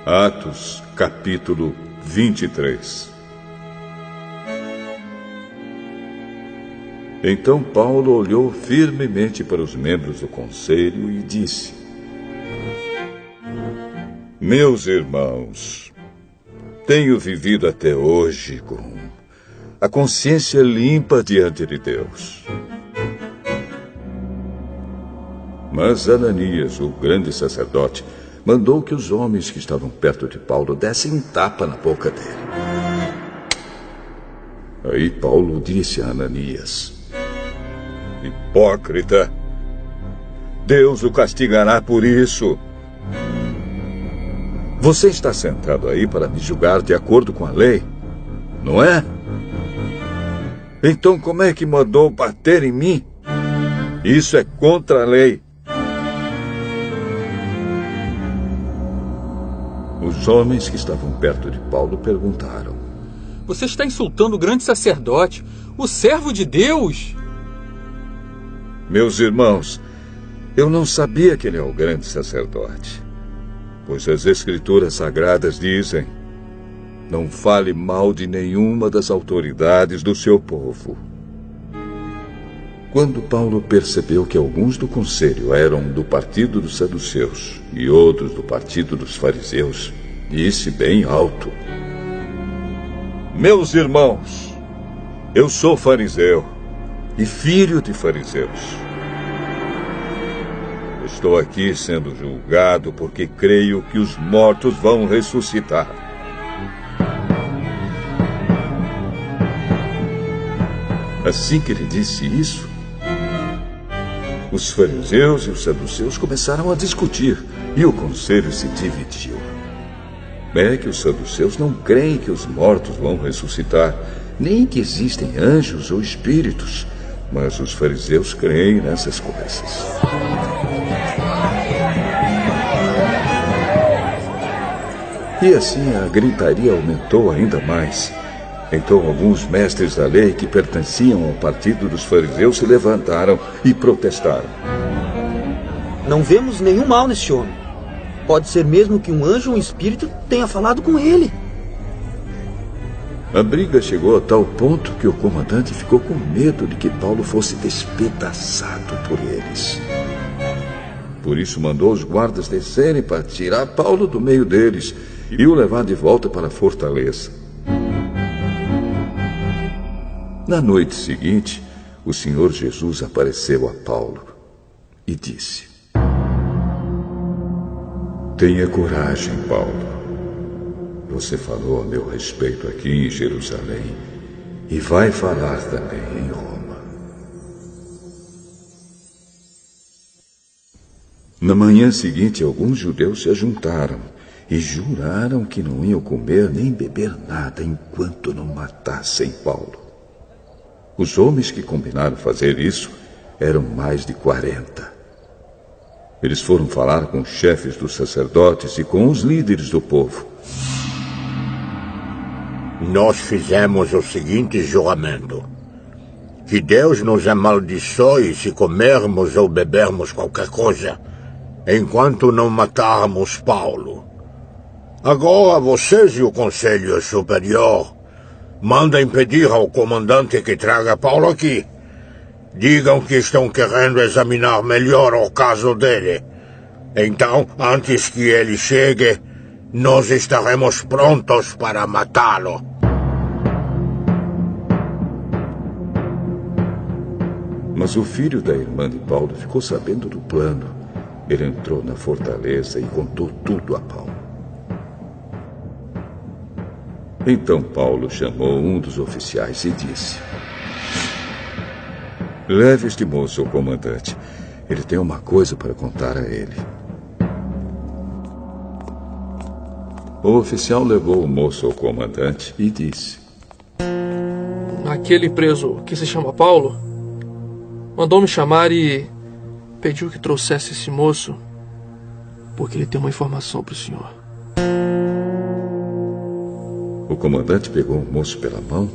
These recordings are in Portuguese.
Atos, capítulo 23. Então Paulo olhou firmemente para os membros do conselho e disse: Meus irmãos, tenho vivido até hoje com a consciência limpa diante de Deus. Mas Ananias, o grande sacerdote, mandou que os homens que estavam perto de Paulo dessem um tapa na boca dele. Aí Paulo disse a Ananias: Hipócrita, Deus o castigará por isso. Você está sentado aí para me julgar de acordo com a lei, não é? Então como é que mandou bater em mim? Isso é contra a lei. Os homens que estavam perto de Paulo perguntaram: Você está insultando o grande sacerdote, o servo de Deus? Meus irmãos, eu não sabia que ele é o grande sacerdote, pois as Escrituras Sagradas dizem: não fale mal de nenhuma das autoridades do seu povo. Quando Paulo percebeu que alguns do conselho eram do partido dos saduceus e outros do partido dos fariseus, disse bem alto: Meus irmãos, eu sou fariseu e filho de fariseus. Estou aqui sendo julgado porque creio que os mortos vão ressuscitar. Assim que ele disse isso, os fariseus e os saduceus começaram a discutir e o conselho se dividiu. É que os saduceus não creem que os mortos vão ressuscitar, nem que existem anjos ou espíritos, mas os fariseus creem nessas coisas. E assim a gritaria aumentou ainda mais. Então alguns mestres da lei que pertenciam ao partido dos fariseus se levantaram e protestaram: Não vemos nenhum mal nesse homem. Pode ser mesmo que um anjo ou um espírito tenha falado com ele. A briga chegou a tal ponto que o comandante ficou com medo de que Paulo fosse despedaçado por eles. Por isso mandou os guardas descerem para tirar Paulo do meio deles e o levar de volta para a fortaleza. Na noite seguinte, o Senhor Jesus apareceu a Paulo e disse: Tenha coragem, Paulo. Você falou a meu respeito aqui em Jerusalém e vai falar também em Roma. Na manhã seguinte, alguns judeus se ajuntaram e juraram que não iam comer nem beber nada enquanto não matassem Paulo. Os homens que combinaram fazer isso eram mais de 40. Eles foram falar com os chefes dos sacerdotes e com os líderes do povo. Nós fizemos o seguinte juramento: que Deus nos amaldiçoe se comermos ou bebermos qualquer coisa, enquanto não matarmos Paulo. Agora vocês e o Conselho Superior mandem pedir ao comandante que traga Paulo aqui. Digam que estão querendo examinar melhor o caso dele. Então, antes que ele chegue, nós estaremos prontos para matá-lo. Mas o filho da irmã de Paulo ficou sabendo do plano. Ele entrou na fortaleza e contou tudo a Paulo. Então Paulo chamou um dos oficiais e disse: Leve este moço ao comandante. Ele tem uma coisa para contar a ele. O oficial levou o moço ao comandante e disse: Aquele preso que se chama Paulo mandou me chamar e pediu que trouxesse esse moço porque ele tem uma informação para o senhor. O comandante pegou o moço pela mão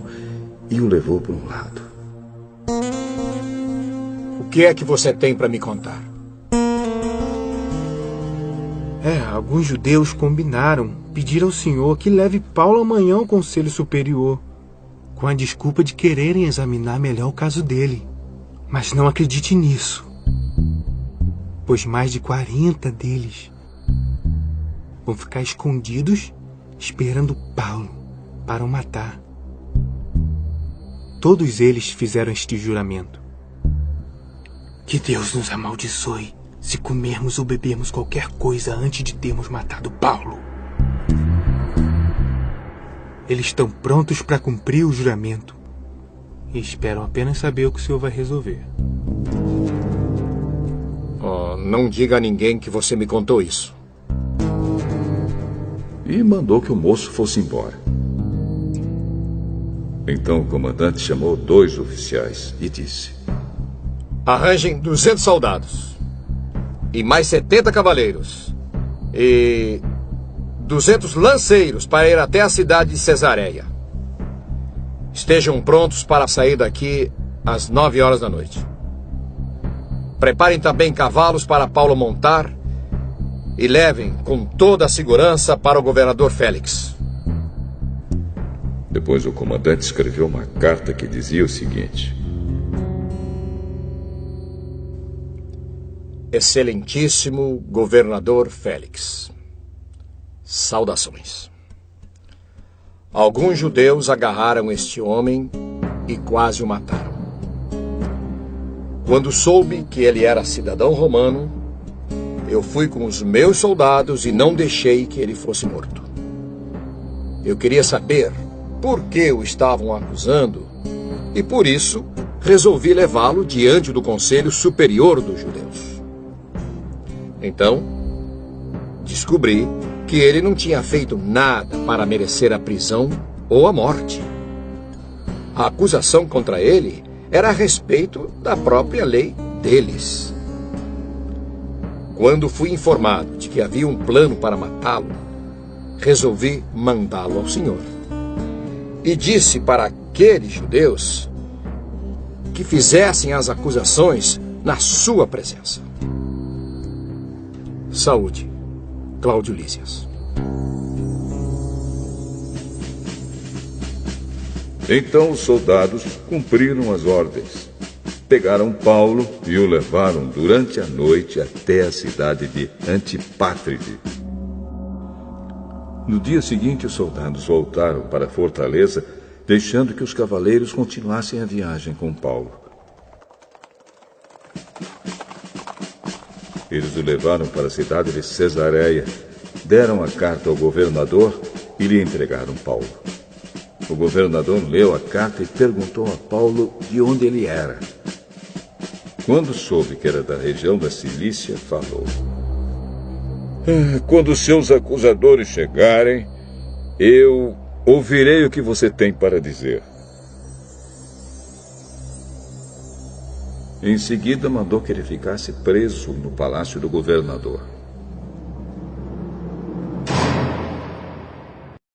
e o levou para um lado. O que é que você tem para me contar? Alguns judeus combinaram pedir ao senhor que leve Paulo amanhã ao Conselho Superior, com a desculpa de quererem examinar melhor o caso dele. Mas não acredite nisso, pois mais de 40 deles vão ficar escondidos esperando Paulo para o matar. Todos eles fizeram este juramento: que Deus nos amaldiçoe se comermos ou bebermos qualquer coisa antes de termos matado Paulo. Eles estão prontos para cumprir o juramento e esperam apenas saber o que o senhor vai resolver. Não diga a ninguém que você me contou isso. E mandou que o moço fosse embora. Então o comandante chamou 2 oficiais e disse: arranjem 200 soldados e mais 70 cavaleiros e 200 lanceiros para ir até a cidade de Cesareia. Estejam prontos para sair daqui às 9 horas da noite. Preparem também cavalos para Paulo montar e levem com toda a segurança para o governador Félix. Depois o comandante escreveu uma carta que dizia o seguinte: Excelentíssimo governador Félix, saudações. Alguns judeus agarraram este homem e quase o mataram. Quando soube que ele era cidadão romano, eu fui com os meus soldados e não deixei que ele fosse morto. Eu queria saber por que o estavam acusando e, por isso, resolvi levá-lo diante do Conselho Superior dos Judeus. Então, descobri que ele não tinha feito nada para merecer a prisão ou a morte. A acusação contra ele era a respeito da própria lei deles. Quando fui informado de que havia um plano para matá-lo, resolvi mandá-lo ao Senhor. E disse para aqueles judeus que fizessem as acusações na sua presença. Saúde, Cláudio Lísias. Então os soldados cumpriram as ordens. Pegaram Paulo e o levaram durante a noite até a cidade de Antipátride. No dia seguinte, os soldados voltaram para a fortaleza, deixando que os cavaleiros continuassem a viagem com Paulo. Eles o levaram para a cidade de Cesareia, deram a carta ao governador e lhe entregaram Paulo. O governador leu a carta e perguntou a Paulo de onde ele era. Quando soube que era da região da Cilícia, falou: quando seus acusadores chegarem, eu ouvirei o que você tem para dizer. Em seguida, mandou que ele ficasse preso no palácio do governador.